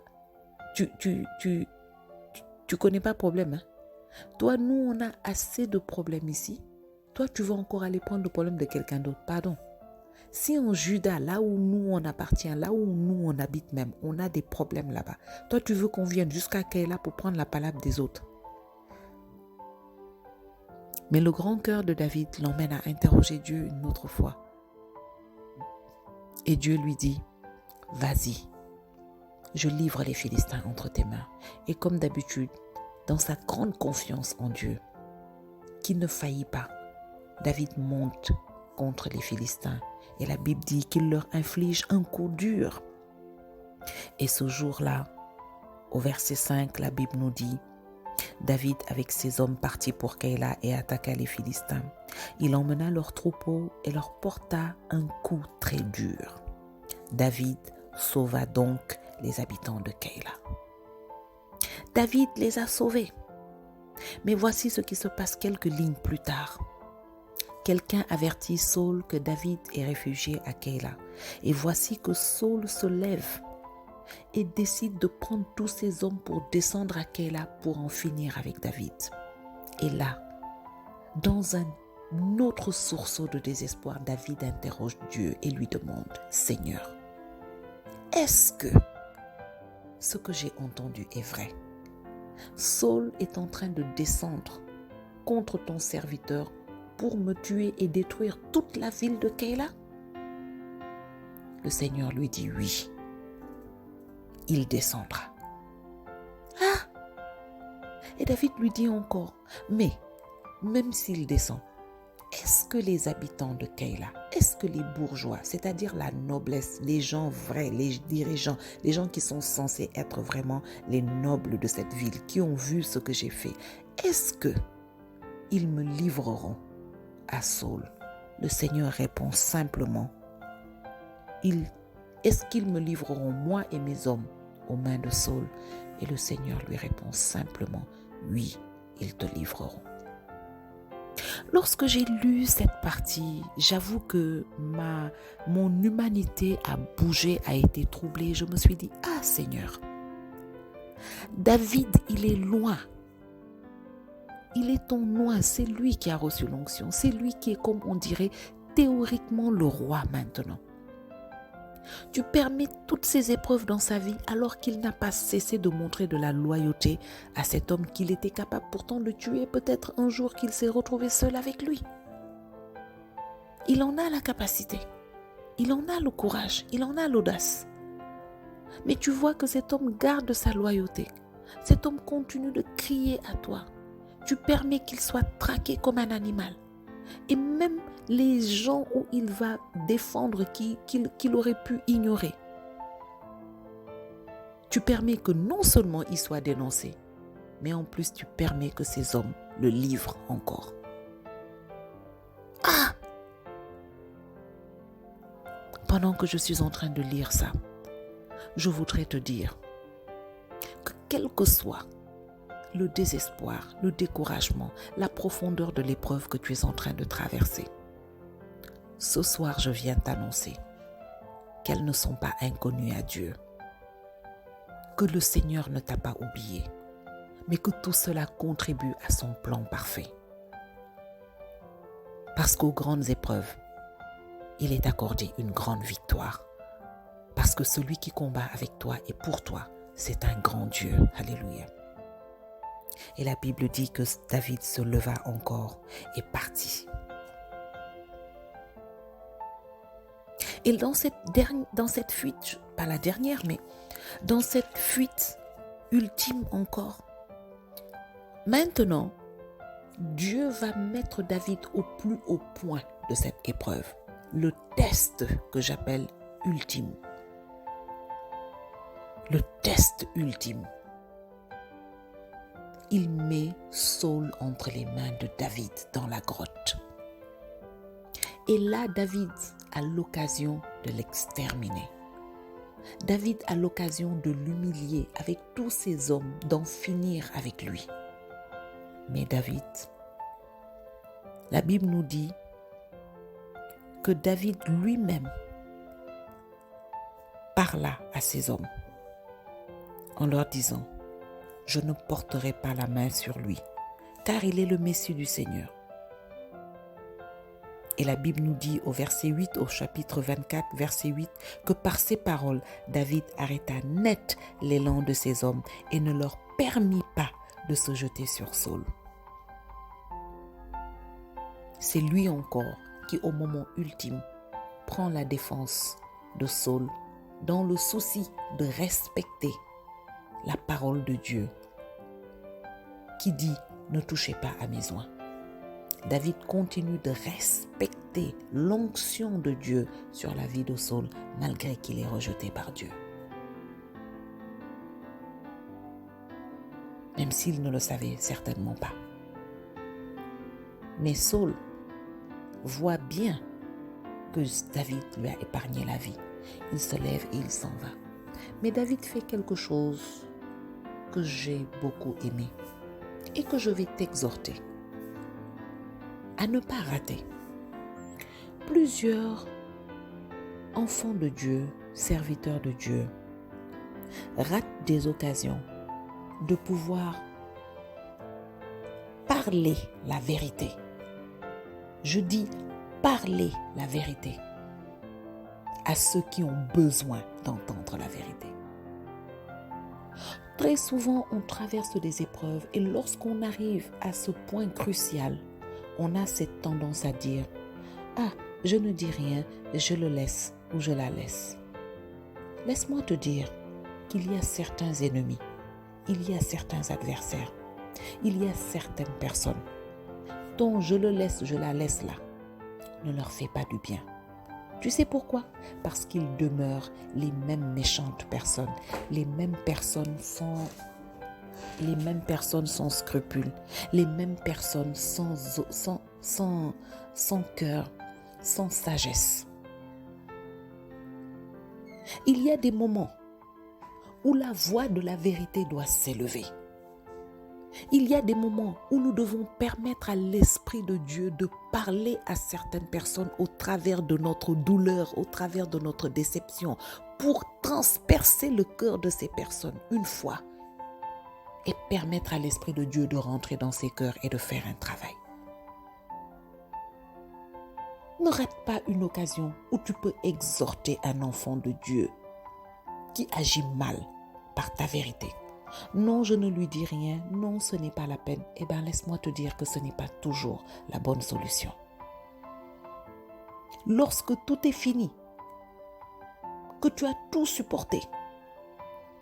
tu connais pas le problème. Hein? Toi, nous, on a assez de problèmes ici. Toi, tu vas encore aller prendre le problème de quelqu'un d'autre. Pardon. Si en Juda, là où nous on appartient, là où nous on habite même, on a des problèmes là-bas. Toi, tu veux qu'on vienne jusqu'à Keïla pour prendre la palabre des autres. Mais le grand cœur de David l'emmène à interroger Dieu une autre fois. Et Dieu lui dit, « Vas-y, je livre les Philistins entre tes mains. » Et comme d'habitude, dans sa grande confiance en Dieu, qui ne faillit pas, David monte contre les Philistins. Et la Bible dit qu'il leur inflige un coup dur. Et ce jour-là, au verset 5, la Bible nous dit, David avec ses hommes partit pour Keïla et attaqua les Philistins. Il emmena leurs troupeaux et leur porta un coup très dur. David sauva donc les habitants de Keïla. David les a sauvés. Mais voici ce qui se passe quelques lignes plus tard. Quelqu'un avertit Saul que David est réfugié à Keïla. Et voici que Saul se lève et décide de prendre tous ses hommes pour descendre à Keïla pour en finir avec David. Et là, dans un autre sursaut de désespoir, David interroge Dieu et lui demande, « Seigneur, est-ce que ce que j'ai entendu est vrai? Saul est en train de descendre contre ton serviteur pour me tuer et détruire toute la ville de Keïla? » Le Seigneur lui dit oui. Il descendra. Ah! Et David lui dit encore, mais même s'il descend, est-ce que les habitants de Keïla, est-ce que les bourgeois, c'est-à-dire la noblesse, les gens vrais, les dirigeants, les gens qui sont censés être vraiment les nobles de cette ville, qui ont vu ce que j'ai fait, est-ce que ils me livreront à Saul? Le Seigneur répond simplement, est-ce qu'ils me livreront, moi et mes hommes, aux mains de Saul? Et le Seigneur lui répond simplement, oui, ils te livreront. Lorsque j'ai lu cette partie, j'avoue que mon humanité a bougé, a été troublée. Je me suis dit, ah Seigneur, David, il est loin. Il est ton loin, c'est lui qui a reçu l'onction. C'est lui qui est, comme on dirait, théoriquement le roi maintenant. Tu permets toutes ces épreuves dans sa vie alors qu'il n'a pas cessé de montrer de la loyauté à cet homme qu'il était capable pourtant de tuer peut-être un jour qu'il s'est retrouvé seul avec lui. Il en a la capacité, il en a le courage, il en a l'audace. Mais tu vois que cet homme garde sa loyauté. Cet homme continue de crier à toi. Tu permets qu'il soit traqué comme un animal. Et même les gens où il va défendre qu'il aurait pu ignorer. Tu permets que non seulement il soit dénoncé, mais en plus tu permets que ces hommes le livrent encore. Ah! Pendant que je suis en train de lire ça, je voudrais te dire que quel que soit le désespoir, le découragement, la profondeur de l'épreuve que tu es en train de traverser, ce soir je viens t'annoncer qu'elles ne sont pas inconnues à Dieu, que le Seigneur ne t'a pas oublié, mais que tout cela contribue à son plan parfait. Parce qu'aux grandes épreuves, il est accordé une grande victoire. Parce que celui qui combat avec toi et pour toi, c'est un grand Dieu. Alléluia. Et la Bible dit que David se leva encore et partit. Et dans cette fuite, pas la dernière, mais dans cette fuite ultime encore, maintenant, Dieu va mettre David au plus haut point de cette épreuve. Le test que j'appelle ultime. Le test ultime. Il met Saul entre les mains de David dans la grotte. Et là, David a l'occasion de l'exterminer. David a l'occasion de l'humilier avec tous ces hommes, d'en finir avec lui. Mais David, la Bible nous dit que David lui-même parla à ces hommes en leur disant: je ne porterai pas la main sur lui, car il est le Messie du Seigneur. Et la Bible nous dit au verset 8, au chapitre 24, verset 8, que par ces paroles, David arrêta net l'élan de ces hommes et ne leur permit pas de se jeter sur Saul. C'est lui encore qui, au moment ultime, prend la défense de Saul dans le souci de respecter la parole de Dieu qui dit « Ne touchez pas à mes oins ». David continue de respecter l'onction de Dieu sur la vie de Saul malgré qu'il est rejeté par Dieu. Même s'il ne le savait certainement pas. Mais Saul voit bien que David lui a épargné la vie. Il se lève et il s'en va. Mais David fait quelque chose que j'ai beaucoup aimé et que je vais t'exhorter à ne pas rater. Plusieurs enfants de Dieu, serviteurs de Dieu, ratent des occasions de pouvoir parler la vérité. Je dis parler la vérité à ceux qui ont besoin d'entendre la vérité. Très souvent, on traverse des épreuves et lorsqu'on arrive à ce point crucial, on a cette tendance à dire « Ah, je ne dis rien, je le laisse ou je la laisse. » Laisse-moi te dire qu'il y a certains ennemis, il y a certains adversaires, il y a certaines personnes dont je le laisse, je la laisse là, ne leur fait pas du bien. Tu sais pourquoi? Parce qu'ils demeurent les mêmes méchantes personnes, les mêmes personnes sans scrupules, les mêmes personnes sans cœur, sans sagesse. Il y a des moments où la voix de la vérité doit s'élever. Il y a des moments où nous devons permettre à l'Esprit de Dieu de parler à certaines personnes au travers de notre douleur, au travers de notre déception, pour transpercer le cœur de ces personnes une fois et permettre à l'Esprit de Dieu de rentrer dans ces cœurs et de faire un travail.
Ne rate pas une occasion où tu peux exhorter un enfant de Dieu qui agit mal par ta vérité. Non, je ne lui dis rien. Non, ce n'est pas la peine. Eh bien, laisse-moi te dire que ce n'est pas toujours la bonne solution. Lorsque tout est fini, que tu as tout supporté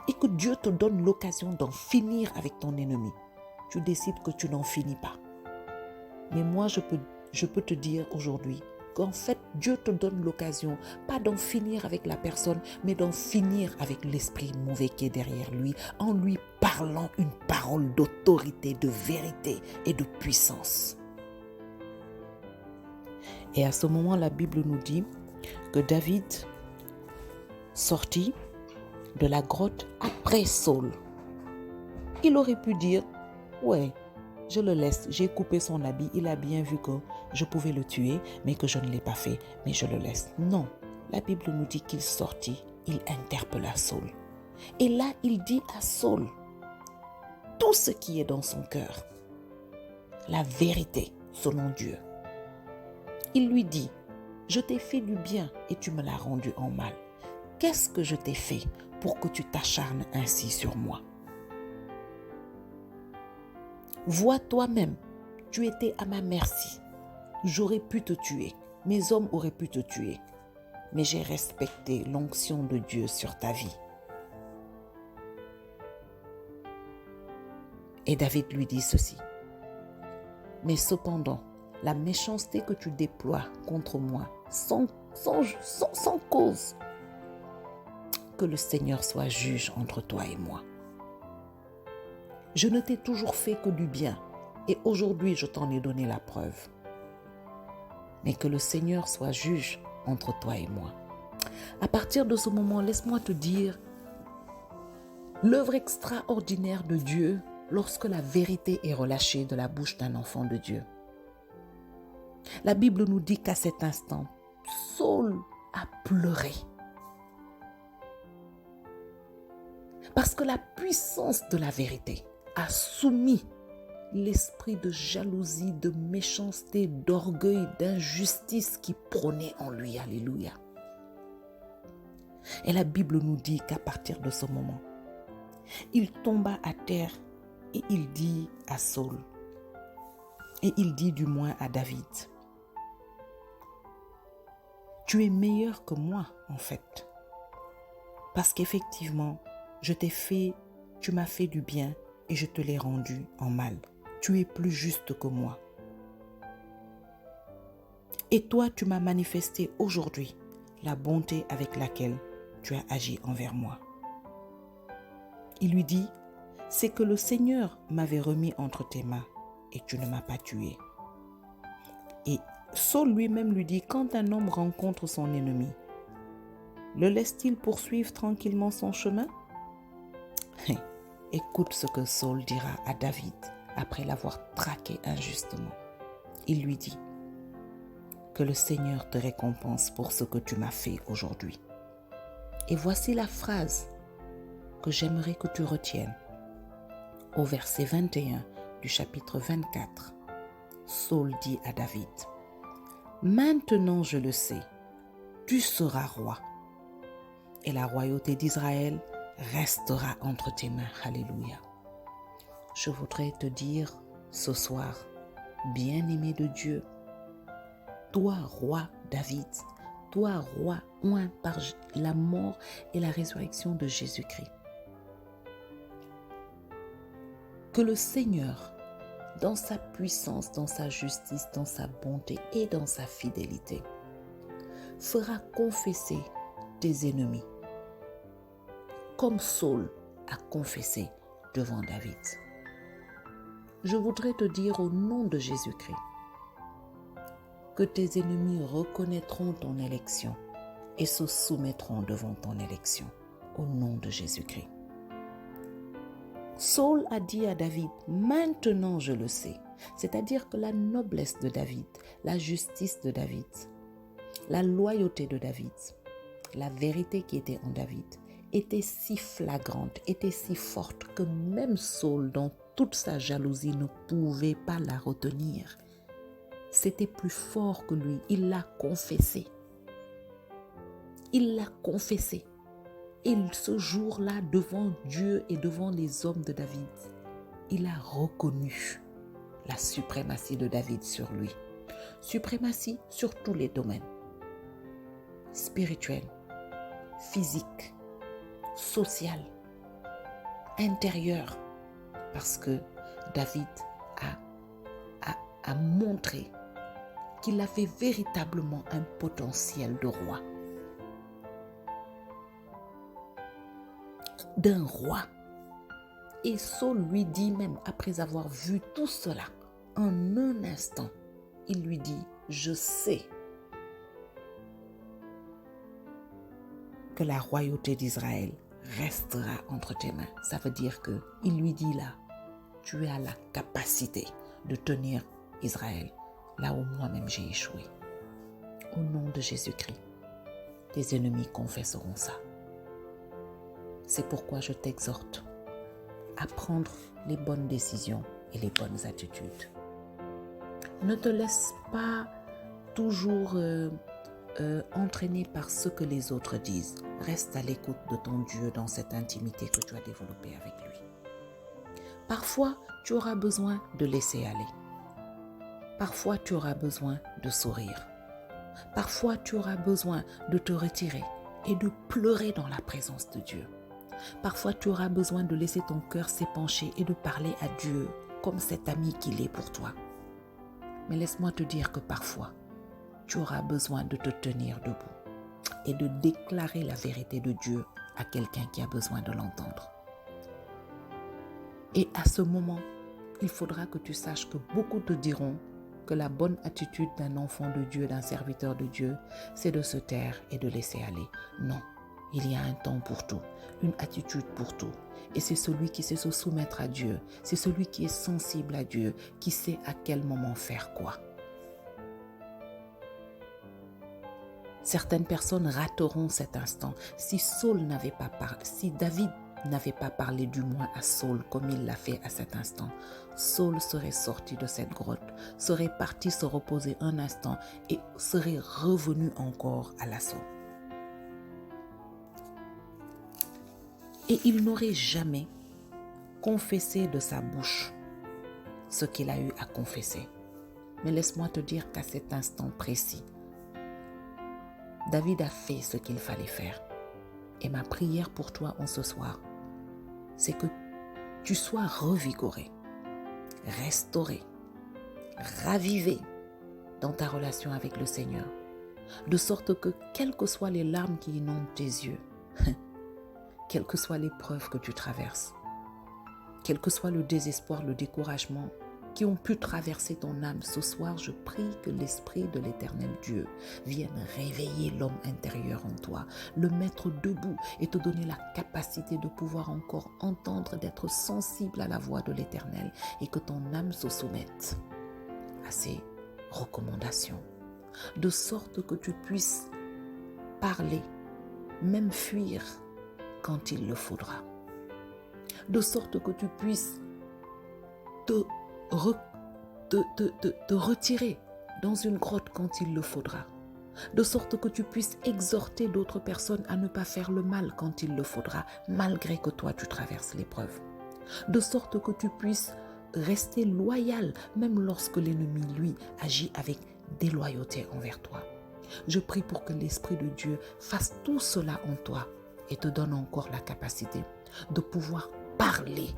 et que Dieu te donne l'occasion d'en finir avec ton ennemi, tu décides que tu n'en finis pas. Mais moi, je peux te dire aujourd'hui qu'en fait, Dieu te donne l'occasion, pas d'en finir avec la personne, mais d'en finir avec l'esprit mauvais qui est derrière lui, en lui parlant une parole d'autorité, de vérité et de puissance. Et à ce moment, la Bible nous dit que David sortit de la grotte après Saul. Il aurait pu dire, ouais, je le laisse, j'ai coupé son habit, il a bien vu que je pouvais le tuer, mais que je ne l'ai pas fait, mais je le laisse. Non, la Bible nous dit qu'il sortit, il interpella Saul. Et là, il dit à Saul tout ce qui est dans son cœur, la vérité selon Dieu. Il lui dit, je t'ai fait du bien et tu me l'as rendu en mal. Qu'est-ce que je t'ai fait pour que tu t'acharnes ainsi sur moi? Vois toi-même, tu étais à ma merci. J'aurais pu te tuer, mes hommes auraient pu te tuer, mais j'ai respecté l'onction de Dieu sur ta vie. Et David lui dit ceci, mais cependant, la méchanceté que tu déploies contre moi, sans cause, que le Seigneur soit juge entre toi et moi. Je ne t'ai toujours fait que du bien, et aujourd'hui je t'en ai donné la preuve. Mais que le Seigneur soit juge entre toi et moi. À partir de ce moment, laisse-moi te dire l'œuvre extraordinaire de Dieu lorsque la vérité est relâchée de la bouche d'un enfant de Dieu. La Bible nous dit qu'à cet instant, Saul a pleuré. Parce que la puissance de la vérité a soumis l'esprit de jalousie, de méchanceté, d'orgueil, d'injustice qui prônait en lui. Alléluia. Et la Bible nous dit qu'à partir de ce moment, il tomba à terre et il dit à Saul, et il dit du moins à David, tu es meilleur que moi en fait. Parce qu'effectivement, tu m'as fait du bien et je te l'ai rendu en mal. Tu es plus juste que moi. Et toi, tu m'as manifesté aujourd'hui la bonté avec laquelle tu as agi envers moi. Il lui dit, c'est que le Seigneur m'avait remis entre tes mains et tu ne m'as pas tué. Et Saul lui-même lui dit, quand un homme rencontre son ennemi, le laisse-t-il poursuivre tranquillement son chemin? Écoute ce que Saul dira à David après l'avoir traqué injustement. Il lui dit, que le Seigneur te récompense pour ce que tu m'as fait aujourd'hui. Et voici la phrase que j'aimerais que tu retiennes. Au verset 21 du chapitre 24, Saul dit à David, « Maintenant je le sais, tu seras roi, et la royauté d'Israël restera entre tes mains. » Alléluia. Je voudrais te dire ce soir, bien-aimé de Dieu, toi, roi David, toi, roi oint par la mort et la résurrection de Jésus-Christ, que le Seigneur, dans sa puissance, dans sa justice, dans sa bonté et dans sa fidélité, fera confesser tes ennemis, comme Saul a confessé devant David. Je voudrais te dire au nom de Jésus-Christ que tes ennemis reconnaîtront ton élection et se soumettront devant ton élection, au nom de Jésus-Christ. Saul a dit à David, maintenant je le sais, c'est-à-dire que la noblesse de David, la justice de David, la loyauté de David, la vérité qui était en David, était si flagrante, était si forte que même Saul, dans toute sa jalousie, ne pouvait pas la retenir. C'était plus fort que lui. Il l'a confessé. Il l'a confessé. Et ce jour-là, devant Dieu et devant les hommes de David, il a reconnu la suprématie de David sur lui. Suprématie sur tous les domaines. Spirituel, physique, social, intérieur. Parce que David a montré qu'il avait véritablement un potentiel de roi. D'un roi. Et Saul lui dit même, après avoir vu tout cela, en un instant, il lui dit, je sais que la royauté d'Israël restera entre tes mains. Ça veut dire que il lui dit là, tu as la capacité de tenir Israël, là où moi-même j'ai échoué. Au nom de Jésus-Christ, tes ennemis confesseront ça. C'est pourquoi je t'exhorte à prendre les bonnes décisions et les bonnes attitudes. Ne te laisse pas toujours entraîné par ce que les autres disent. Reste à l'écoute de ton Dieu dans cette intimité que tu as développée avec lui. Parfois, tu auras besoin de laisser aller. Parfois, tu auras besoin de sourire. Parfois, tu auras besoin de te retirer et de pleurer dans la présence de Dieu. Parfois, tu auras besoin de laisser ton cœur s'épancher et de parler à Dieu comme cet ami qu'il est pour toi. Mais laisse-moi te dire que parfois, tu auras besoin de te tenir debout et de déclarer la vérité de Dieu à quelqu'un qui a besoin de l'entendre. Et à ce moment, il faudra que tu saches que beaucoup te diront que la bonne attitude d'un enfant de Dieu, d'un serviteur de Dieu, c'est de se taire et de laisser aller. Non, il y a un temps pour tout, une attitude pour tout. Et c'est celui qui sait se soumettre à Dieu, c'est celui qui est sensible à Dieu, qui sait à quel moment faire quoi. Certaines personnes rateront cet instant. Si David n'avait pas parlé du moins à Saul comme il l'a fait à cet instant, Saul serait sorti de cette grotte, serait parti se reposer un instant et serait revenu encore à l'assaut. Et il n'aurait jamais confessé de sa bouche ce qu'il a eu à confesser. Mais laisse-moi te dire qu'à cet instant précis, David a fait ce qu'il fallait faire. Et ma prière pour toi en ce soir, c'est que tu sois revigoré, restauré, ravivé dans ta relation avec le Seigneur, de sorte que quelles que soient les larmes qui inondent tes yeux, quelles que soient les épreuves que tu traverses, quel que soit le désespoir, le découragement qui ont pu traverser ton âme, ce soir, je prie que l'Esprit de l'Éternel Dieu vienne réveiller l'homme intérieur en toi, le mettre debout et te donner la capacité de pouvoir encore entendre, d'être sensible à la voix de l'Éternel et que ton âme se soumette à ses recommandations, de sorte que tu puisses parler, même fuir quand il le faudra, de sorte que tu puisses te retirer dans une grotte quand il le faudra, de sorte que tu puisses exhorter d'autres personnes à ne pas faire le mal quand il le faudra, malgré que toi tu traverses l'épreuve, de sorte que tu puisses rester loyal même lorsque l'ennemi lui agit avec déloyauté envers toi. Je prie pour que l'Esprit de Dieu fasse tout cela en toi et te donne encore la capacité de pouvoir parler,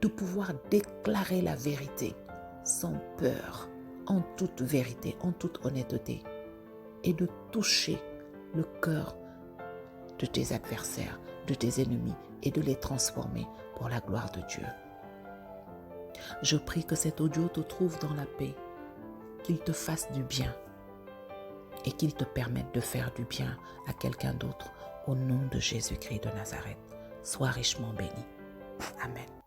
de pouvoir déclarer la vérité sans peur, en toute vérité, en toute honnêteté, et de toucher le cœur de tes adversaires, de tes ennemis, et de les transformer pour la gloire de Dieu. Je prie que cet audio te trouve dans la paix, qu'il te fasse du bien et qu'il te permette de faire du bien à quelqu'un d'autre au nom de Jésus-Christ de Nazareth. Sois richement béni. Amen.